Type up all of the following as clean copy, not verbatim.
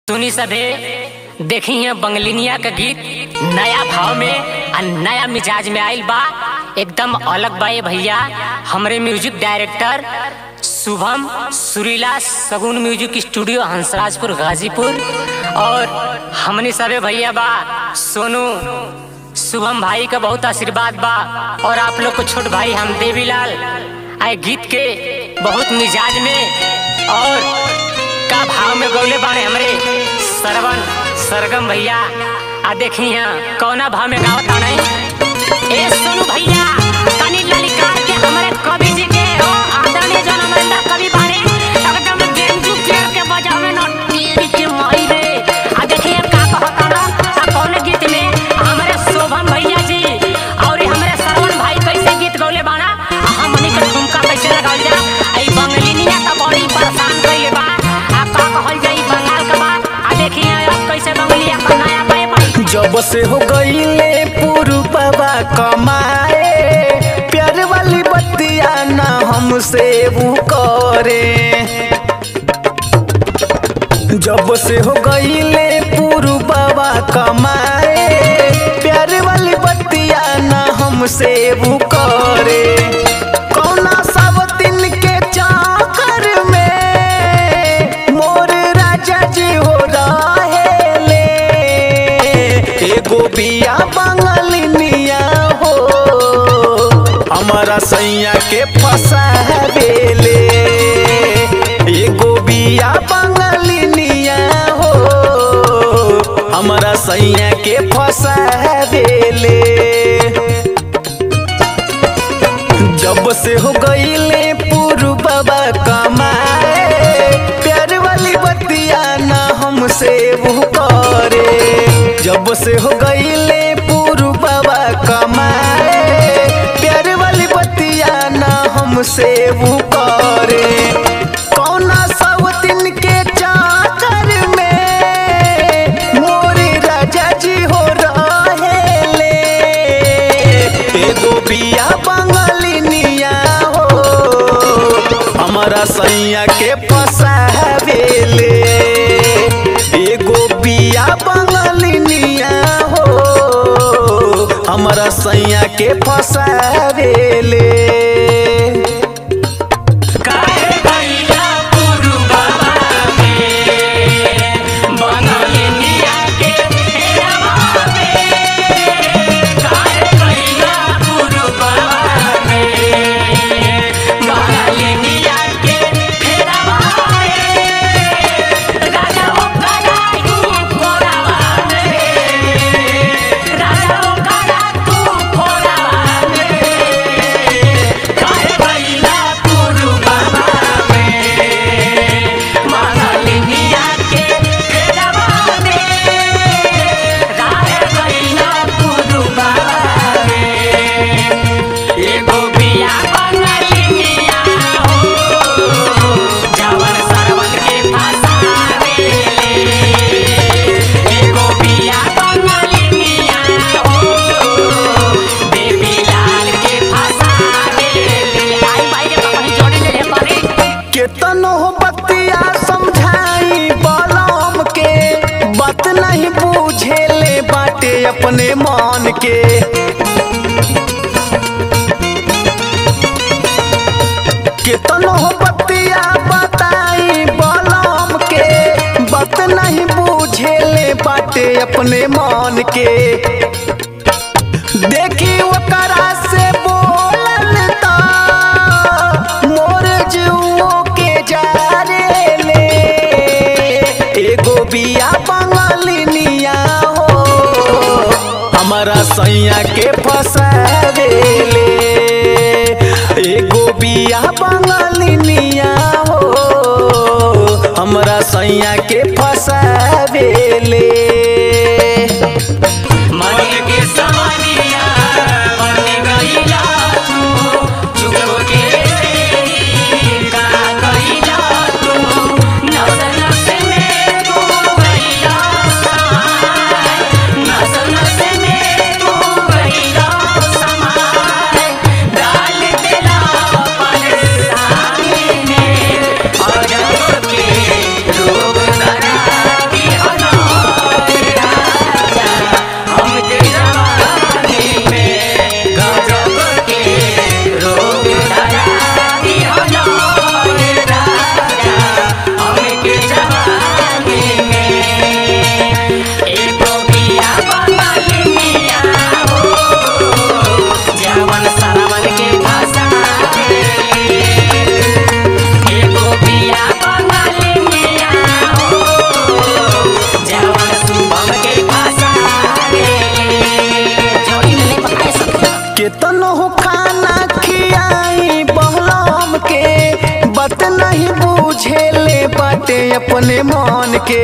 सुनी सभे देखी है बंगलिनिया का गीत नया भाव में और नया मिजाज में आइल बा, एकदम अलग बा। ये भैया हमरे म्यूजिक डायरेक्टर शुभम सुरीला सगुन म्यूजिक स्टूडियो हंसराजपुर गाजीपुर, और हमने सभे भैया बा सोनू शुभम भाई का बहुत आशीर्वाद बा, और आप लोग को छोट भाई हम देवीलाल आए गीत के बहुत मिजाज में और का भाव में गौले बाणे हमरे सरवन सरगम भैया। आ देखी यहाँ कौना भाव में गावत आने ए सोनू भैया तनी ललिका के हमरे कवि जी के हो आदरणीय जन अमरिंदर कवि बाणे एकदम गेंजू केर के बजावे न टीवी के माई रे। आ देखिए का कहत ना आ कौन गीत में हमरे शोभम भैया जी और हमरे सरवन भाई कैसे गीत गौले बाणा, हमनी के ठुमका कैसे लगाल जा। आई बंगलिनिया त बड़ी परेशान कइले बा, जब से हो गईले पुरुपवा कमाए प्यार वाली बत्तियां ना हमसे वो करे। जब से हो गईले पुरुपवा कमाए प्यार वाली बत्तियां ना हमसे वो करे। कौना सब दिन के चाकर में मोर राजा जी हो गोपिया बंगलिनिया हो हमारा सैया के फसावेले। ये गोपिया बंगलिनिया हो हमारा सैया के फसावेले। जब से हो गईले पुरुबवा कमाए प्यार वाली बत्तियां ना हमसे वो करे। जब से हो गईले पुरुबवा कमाए प्यार वाली बत्तियां ना हमसे वो करे। कौना सब दिन के चाकर में मोरे राजा जी हो रहेले। एगो बिया बंगलिनिया हो हमारा सैया के फसावेले। एगो बिया बंगलिनिया हो हमारा सैया के फसावेले। अपने मान के कितनो बतिया बताई बलम के बात नहीं बुझेले बाटे अपने मान के। देखी ओकरा से बोलल ता मोर जीवो के जारेले। एगो बिया बंगलिनिया हमारा सैया के फसावेले। एगो बिया बंगलिनिया हो हमारा सैया के फसावेले। मन के समानिया बन गईला तू चुप के का गईला तू नस नस में तू गईला नस नस में तू गईला समाए डाल देला परेशानी में और के रोग दरा की अपने मन के।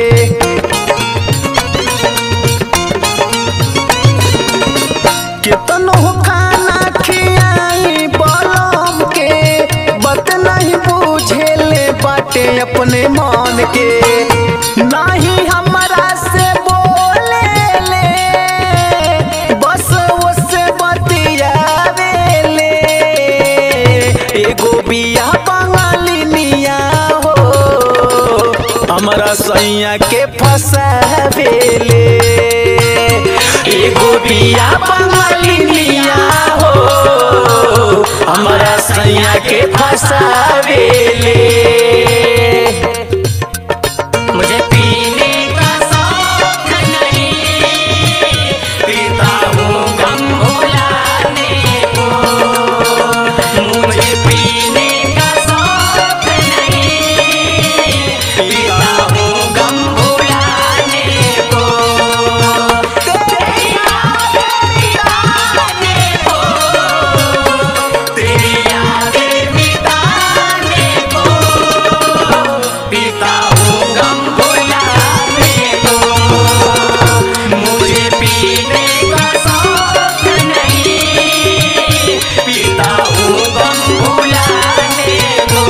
कितनो खाना खियाई बलम के बात नहीं बुझेले बाटे अपने मन के। नहीं हमरा से बोले ले बस उससे बतियावे ले। एगो बिया बंगालिनिया हो हमरा सैया के फसावे ले। एगो बिया बंगालिनिया हो हमरा सैया के फसावे ले। मुझे पीने का शौक नहीं, पीता हूँ गम भुलाने को। मुझे पीने का शौक नहीं, पीता हूँ गम भुलाने को। तेरी यादें मिटाने को, तेरी यादें मिटाने को, पीता हूँ गम भुलाने को। मुझे पीने का शौक नहीं, पीता हूँ गम भुलाने को।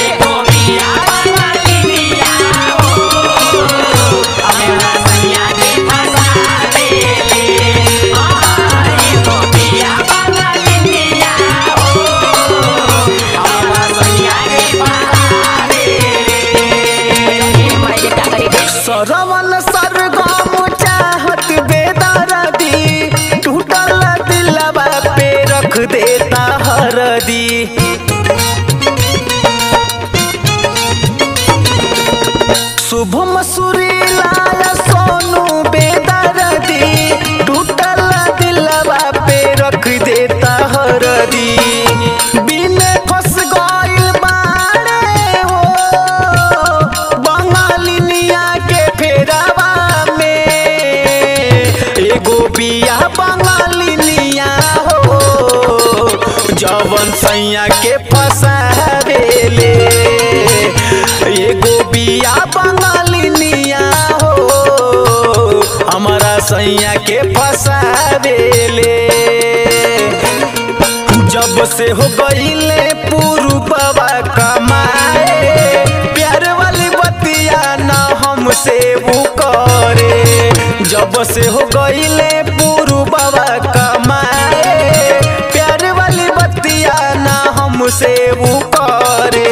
एको बिया बंगालिनिया हो हमरा सैया के फसावे ले। एको बिया बंगालिनिया हो हमरा सैया के फसावे ले। सरवन सरगम चाहत बेदर्दी टूटल दिलवा पे रख देता हरदी। शुभम सुरीला सोनू बेदर्दी टूटल दिलवा पे रख देता हरदी। बिने फंस गइल बाड़े हो बंगालिनिया के फेरावा में। एगो बिया बंगालिनिया हो जवन सैया के फसावे ले। एगो बिया बंगालिनिया हो हमारा सैया के फसावे ले। जब से हो गईले पुरुबवा कमाए प्यार वाली बतिया ना हमसे वो करे। जब से हो गईले पुरुबवा कमाए प्यार वाली बतिया ना हमसे वो करे।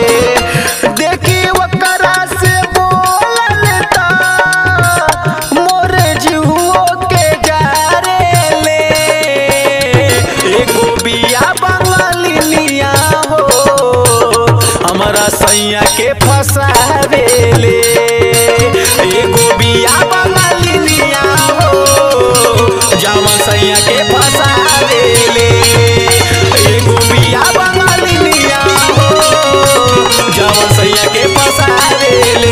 देखी ओकरा से बोलल ता मोर जीवो के जारे ले। एगो बिया बंगालिनिया हो हमरा सैया के फसावे ले। एगो बिया बंगालिनिया हो जवन सैया के फसावे ले। एगो बिया बंगालिनिया हो जवन सैया के फसावे ले।